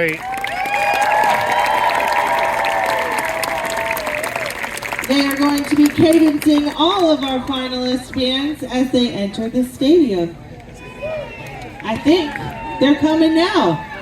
great. They are going to be cadencing all of our finalist bands as they enter the stadium. I think they're coming now.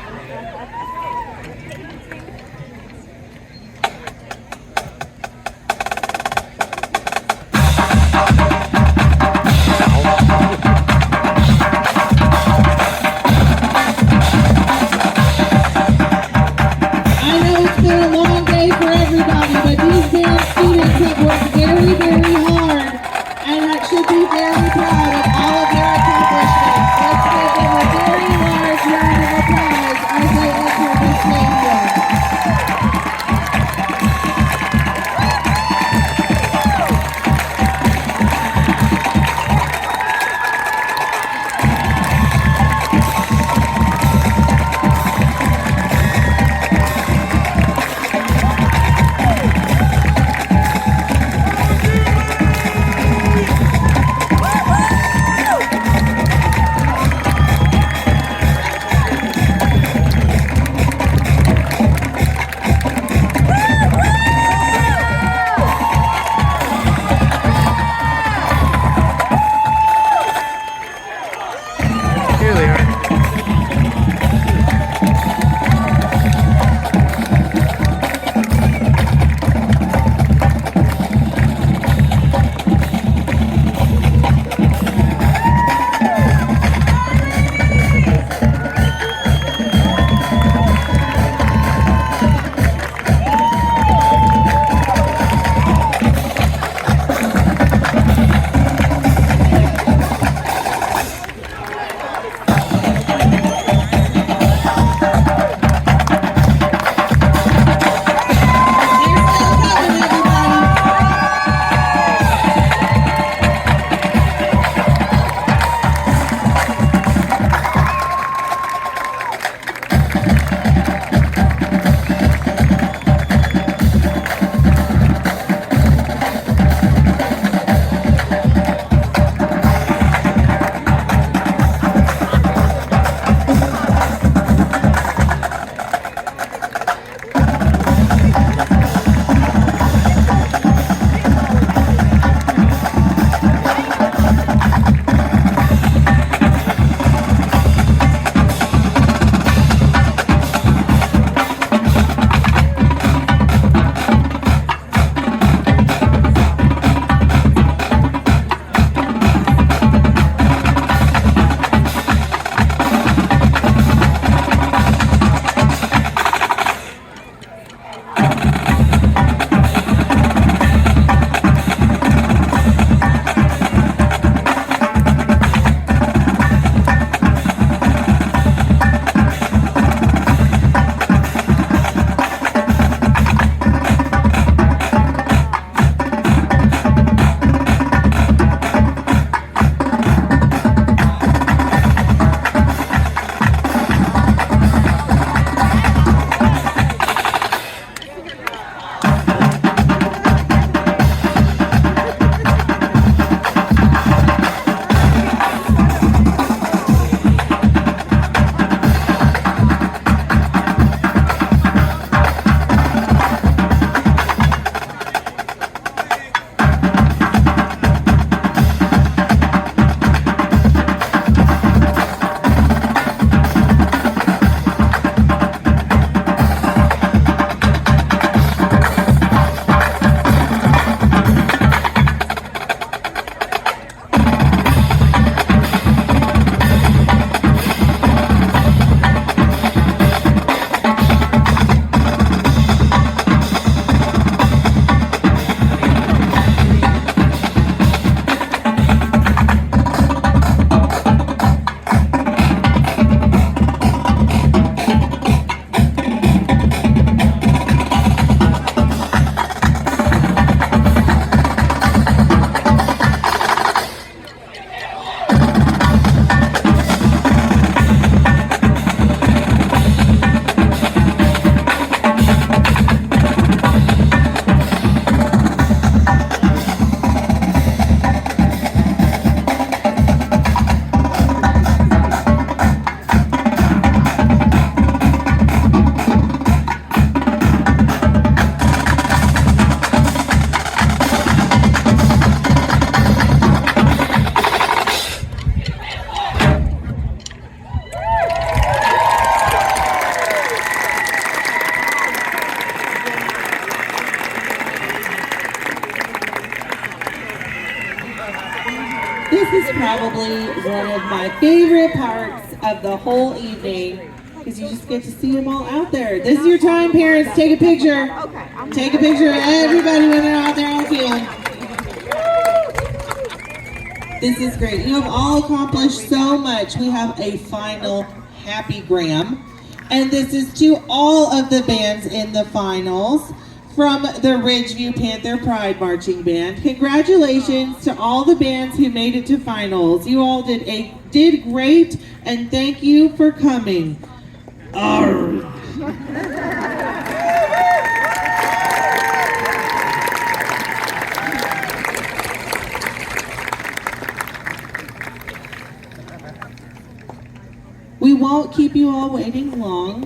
is probably one of my favorite parts of the whole evening because you just get to see them all out there. This is your time, parents. Take a picture. Take a picture of everybody when they're out there on the field. This is great. You have all accomplished so much. We have a final Happy Graham. And this is to all of the bands in the finals from the Ridgeview Panther Pride Marching Band. Congratulations to all the bands who made it to finals. You all did great, and thank you for coming. Arr. We won't keep you all waiting long.